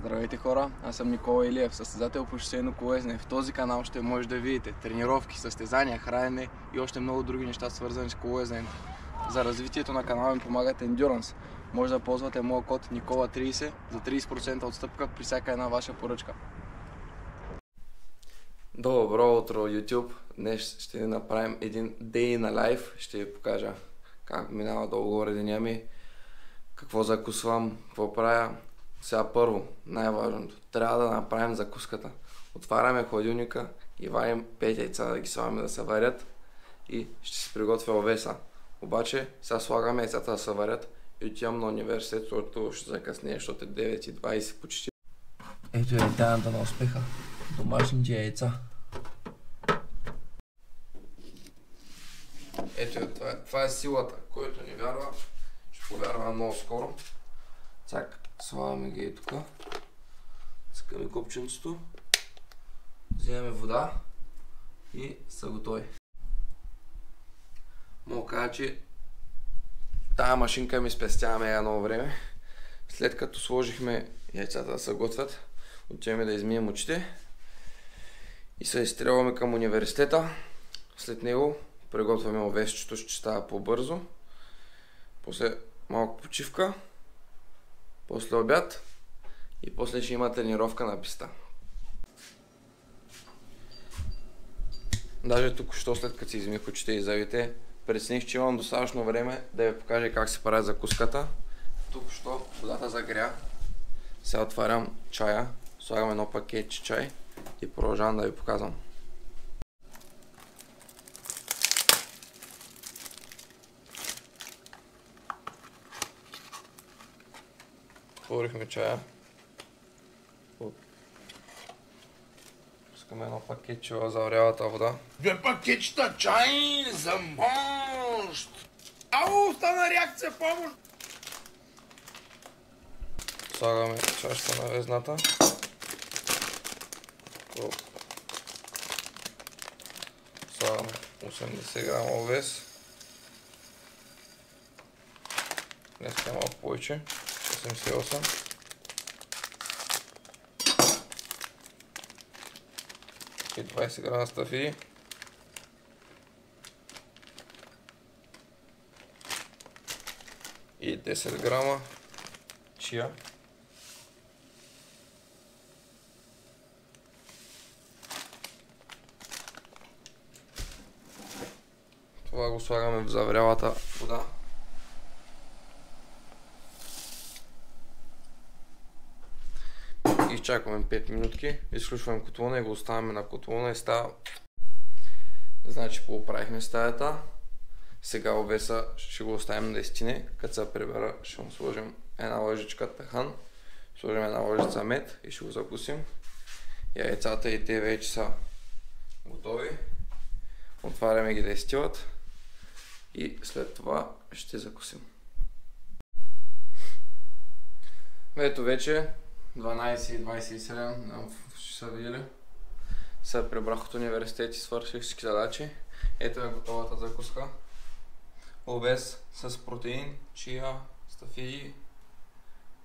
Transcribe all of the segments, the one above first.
Здравейте хора, аз съм Никола Илиев, състезател по шосейно колезене. В този канал ще може да видите тренировки, състезания, хранене и още много други неща, свързани с колезенето. За развитието на канала ми помагат Endurance. Може да ползвате моя код Nicola30 за 30% отстъпка при всяка една ваша поръчка. Добро утро, YouTube! Днес ще направим един Day in a Life. Ще ви покажа как минава долу-горе деня ми, какво закусвам, какво правя. Сега първо, най-важното, трябва да направим закуската. Отваряме хладилника и варим 5 яйца да ги слагаме да се варят и ще се приготвя овеса. Обаче сега слагаме яйцата да се варят и отивам на университет, защото ще закъснея, защото е 9:20 почти. Ето е тайната на успеха. Домашните яйца. Ето това е силата, който ни вярва. Ще повярва много скоро. Цак. Слагаме ги и тук. Цъкаме копченцето. Вземаме вода и са готови. Мога кажа, че тая машинка ми спестяваме едно време. След като сложихме яйцата да се готвят, отиваме да измием очите и се изстрелваме към университета. След него приготвяме овесчето, ще става по-бързо. После малко почивка. После обяд и после ще има тренировка на писта. Даже тук, що след като си измих очите и зъбите, прецених, че имам достатъчно време да ви покажа как се прави закуската. Тук, що водата загря. Сега отварям чая, слагам едно пакетче чай и продължавам да ви показвам. Отворихме чая. Пускаме едно пакетче в заврялата вода. 2 пакетчета чай за мощ! Ау, стана реакция, помощ! Слагаме чашата на везната. Слагаме 80 грама овес. Днес е малко повече. 88. И 20 грама стафии. И 10 грама чия. Това го слагаме в заврялата вода. Изчакваме 5 минутки, изключваме котлона и го оставяме на котлона и става. Значи поправихме стаята. Сега овеса ще го оставим да изтине. Като се прибера, ще му сложим една лъжичка тахан, сложим една лъжица мед и ще го закусим. Яйцата и те вече са готови. Отваряме ги да изтиват и след това ще закусим. Ето вече 12:27, ще са видели. Сега прибрах от университет и свърших всички задачи. Ето е готовата закуска. Овес с протеин, чия, стафии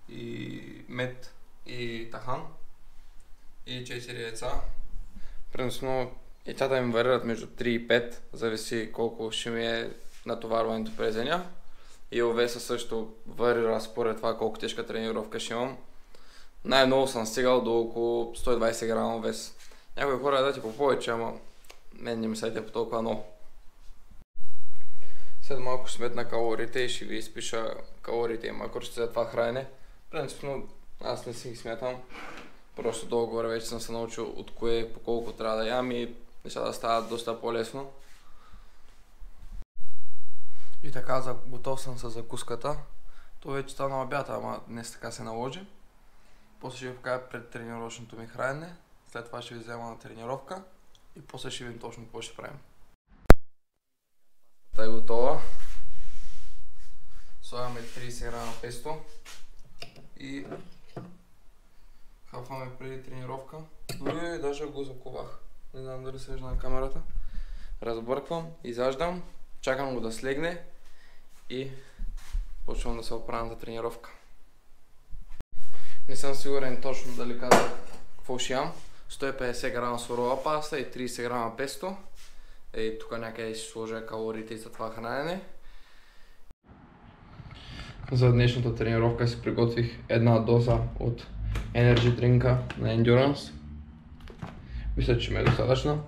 и мед и тахан. И 4 яйца. Принципно яйцата ми варират между 3 и 5, зависи колко ще ми е натоварването през деня. И овеса също варира според това колко тежка тренировка ще имам. Най-много съм стигал до около 120 грама овес. Някои хора дадат и по повече, ама мен не мислете по толкова много. След малко ще сметна калориите и ще ви изпиша калориите и макросите за това хранене. Принципно аз не си ги смятам. Просто долу-горе вече съм се научил от кое по колко трябва да ям и нещата стават доста по-лесно. И така, готов съм с закуската. То вече стана обяд, ама днес така се наложи. После ще ви покажа пред тренировъчното ми хранене, след това ще ви взема на тренировка и после ще видим точно какво ще правим. Та е готова. Слагаме 30 грама песто и хапваме преди тренировка. Дори даже го заковах. Не знам дали се вижда на камерата. Разбърквам, изяждам, чакам го да слегне и почвам да се оправям за тренировка. Не съм сигурен точно дали казах какво ще ям. 150 грама сурова паста и 30 грама песто. И тук някъде ще сложа калориите за това хранене. За днешната тренировка си приготвих една доза от Energy дринка на Endurance. Мисля, че ме е достатъчно.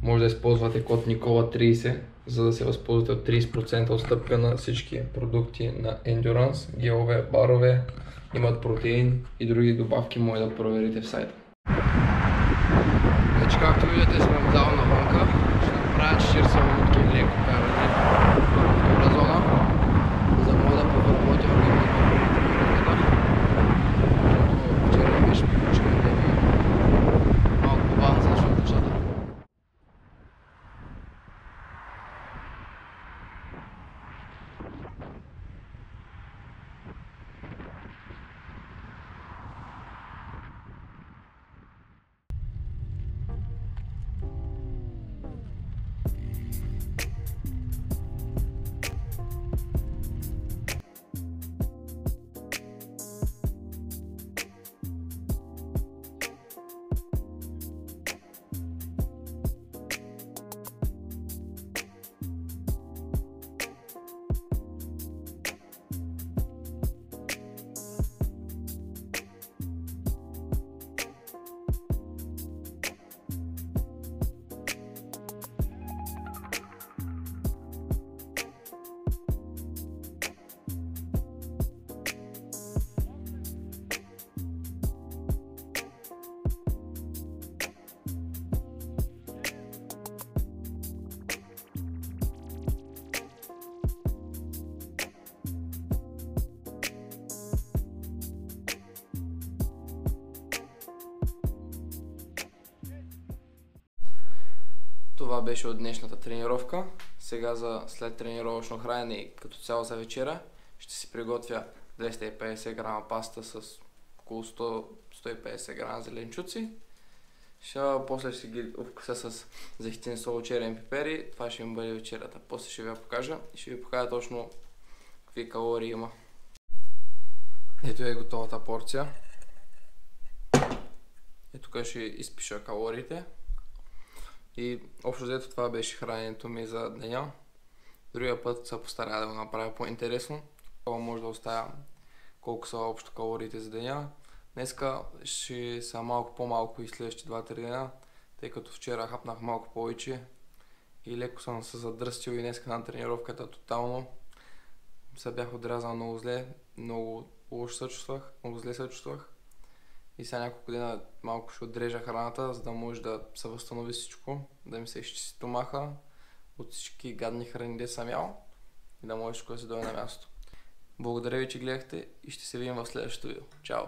Може да използвате код Никола30, за да се възползвате от 30% отстъпка на всички продукти на Endurance. Гелове, барове, имат протеин и други добавки, може да проверите в сайта. Вече както виждате сме в зала навънка. Ще направя 40 минутки леко каране във втора зона, за да мога да поработя организма преди тренировката. Защото вчера беше приключено да ви малко по-бавно започват нещата. Това беше от днешната тренировка. Сега за след тренировъчно хранене и като цяло за вечера ще си приготвя 250 грама паста с около 100-150 грама зеленчуци. После ще ги обкуся с зехтин, сол, черен пипер и това ще ми бъде вечерята. После ще ви я покажа и ще ви покажа точно какви калории има. Ето е готовата порция. И тук ще изпиша калориите. И общо взето това беше храненето ми за деня. Другия път се постаря да го направя по-интересно. Това може да оставя колко са общо калориите за деня. Днеска ще са малко по-малко и следващите 2-3 дена, тъй като вчера хапнах малко повече и леко съм се задръстил и днеска на тренировката тотално. Се бях отрязал много зле, много зле се чувствах. И сега няколко дена малко ще отрежа храната, за да може да се възстанови всичко, да ми се изчисти стомаха от всички гадни храни, де съм ял и да може всичко да се дойде на място. Благодаря ви, че гледахте и ще се видим в следващото видео. Чао!